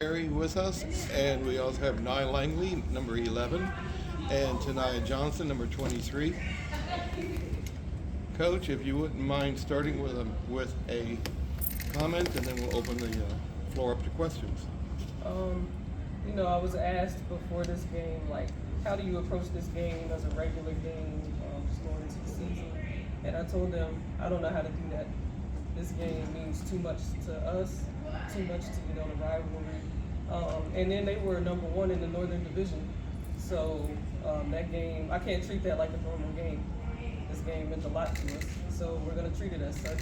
Terry with us, and we also have Langley, number 11, and Taniah Johnson, number 23. Coach, if you wouldn't mind starting with a comment, and then we'll open the floor up to questions. I was asked before this game, like, how do you approach this game as a regular game, just going into the season? And I told them, I don't know how to do that. This game means too much to us, too much to, the rivalry. And then they were number one in the Northern Division. So that game, I can't treat that like a normal game. This game meant a lot to us. So we're going to treat it as such.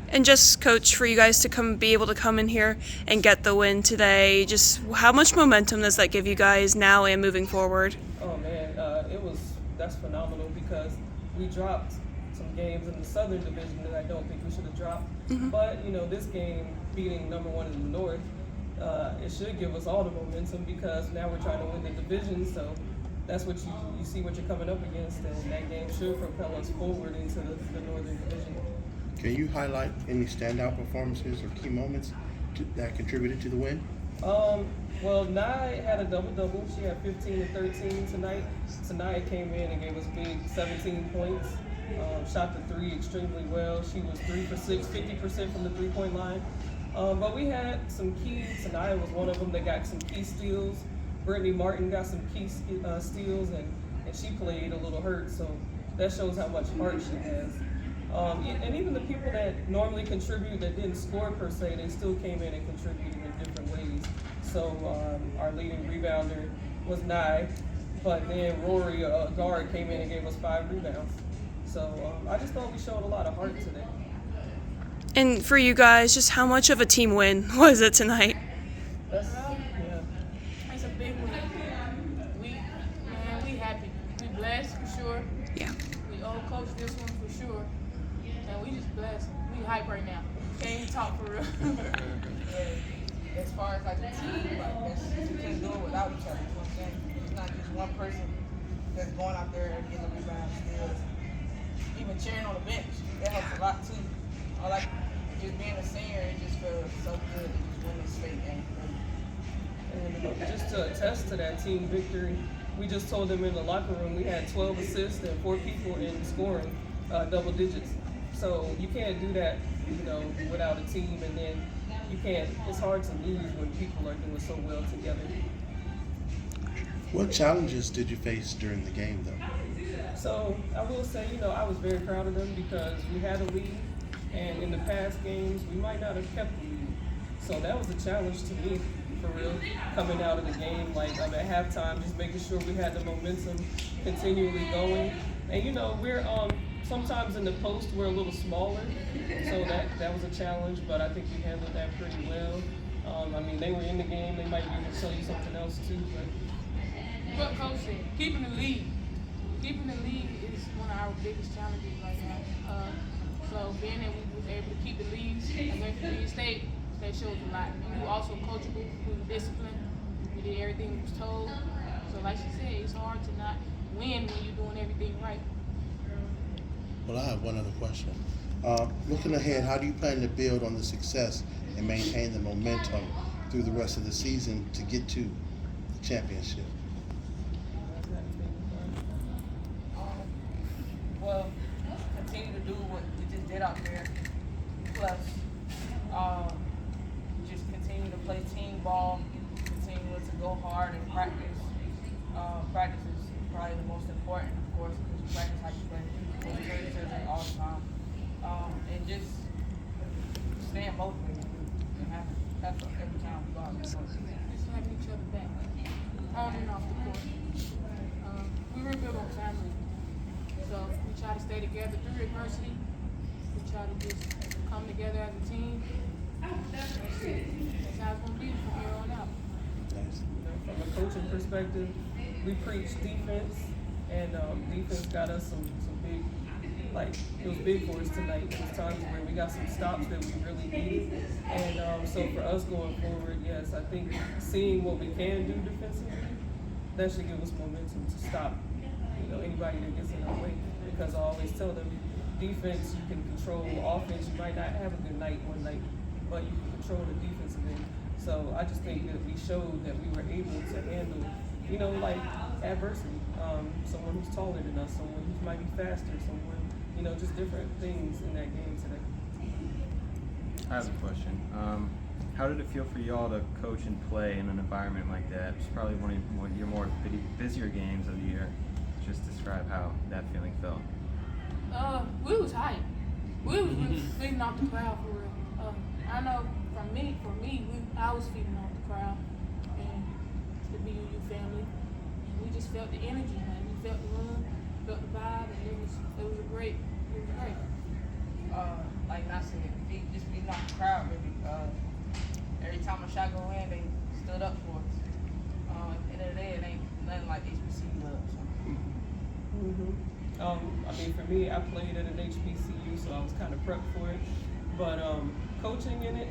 And just, Coach, for you guys to be able to come in here and get the win today, just how much momentum does that give you guys now and moving forward? Oh man, that's phenomenal because we dropped some games in the Southern Division that I don't think we should have dropped. Mm-hmm. But this game, beating number one in the North, it should give us all the momentum because now we're trying to win the division. So that's what you see what you're coming up against, and that game should propel us forward into the Northern Division. Can you highlight any standout performances or key moments that contributed to the win? Well, Nye had a double-double. She had 15 and 13 tonight. Taniah came in and gave us big 17 points. Shot the three extremely well. She was 3 for 6, 50% from the three-point line. But we had some keys. Taniah was one of them that got some key steals. Brittany Martin got some key steals, and she played a little hurt. So that shows how much heart she has. And even the people that normally contribute that didn't score per se, they still came in and contributed in different ways. So our leading rebounder was Nye, but then Rory, guard, came in and gave us 5 rebounds. So I just thought we showed a lot of heart today. And for you guys, just how much of a team win was it tonight? Yeah. It's a big win. We happy. We blessed for sure. Yeah. We owe Coach this one for sure. And we just blessed. We hype right now. Can't even talk for real. As far as like the team, you can't do it without each other. You know what I'm saying? It's not just one person that's going out there and getting the rebounds, steals, even cheering on the bench. That helps a lot too. I like just being a senior. It just feels so good to just win this state game. And just to attest to that team victory, we just told them in the locker room we had 12 assists and 4 people in scoring double digits. So you can't do that, without a team, and then you can't. It's hard to lose when people are doing so well together. What challenges did you face during the game, though? So I will say, I was very proud of them because we had a lead, and in the past games we might not have kept the lead. So that was a challenge to me, for real, coming out of the game, like at halftime, just making sure we had the momentum continually going. And we're sometimes in the post we're a little smaller, so that was a challenge, but I think we handled that pretty well. They were in the game, they might be able to tell you something else too, but What Coach said, keeping the lead. Keeping the lead is one of our biggest challenges right now. So being that we was able to keep the lead against Virginia State, that shows a lot. And we were also coachable, we were disciplined, we did everything we was told. So like she said, it's hard to not win when you're doing everything right. Well, I have one other question. Looking ahead, how do you plan to build on the success and maintain the momentum through the rest of the season to get to the championship? Well, continue to do what we just did out there. Plus, just continue to play team ball, continue to go hard and practice. Practice is probably the most important, of course, because you practice how you play. All the time, and just staying motivated and have fun every time we go out there. Just having each other back, on and off the court. We were built on family, so we try to stay together through adversity. We try to just come together as a team. That's how it's going to be from here on out. Nice. from a coaching perspective, we preach defense, and defense got us some big, it was big for us tonight. There was times where we got some stops that we really needed. And so for us going forward, yes, I think seeing what we can do defensively, that should give us momentum to stop, anybody that gets in our way. Because I always tell them, defense you can control, offense you might not have a good night one night, but you can control the defensive end. So I just think that we showed that we were able to handle, you know, like adversity. Someone who's taller than us, someone who might be faster, someone, you know, just different things in that game today. I have a question. How did it feel for y'all to coach and play in an environment like that? It's probably one of your more busier games of the year. Just describe how that feeling felt. We was hyped. We was really feeding off the crowd for real. I know for me, I was feeding off the crowd and the BUU family, and we just felt the energy, man. We felt the room, felt the vibe, and it was great. Like I said, just beating off the crowd, really. Every time a shot go in, they stood up for us. At the end of the day, it ain't nothing like HBCU love. So. I mean, for me, I played at an HBCU, so I was kind of prepped for it. But coaching in it,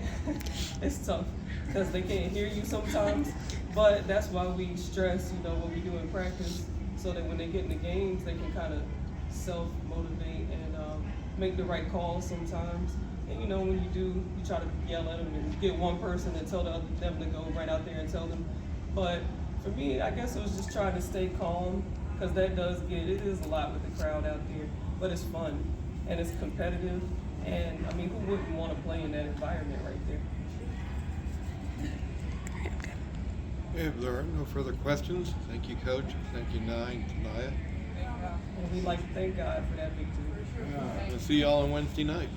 it's tough because they can't hear you sometimes. But that's why we stress, you know, what we do in practice, so that when they get in the games, they can kind of self-motivate and make the right calls sometimes. And you know, when you do, you try to yell at them and get one person and tell them to go right out there and tell them. But for me, I guess it was just trying to stay calm, because that it is a lot with the crowd out there, but it's fun and it's competitive. And I mean, who wouldn't want to play in that environment right there? If there are no further questions, thank you, Coach. Thank you, Nye and Taniah. And we'd like to thank God for that victory. We'll see y'all on Wednesday night.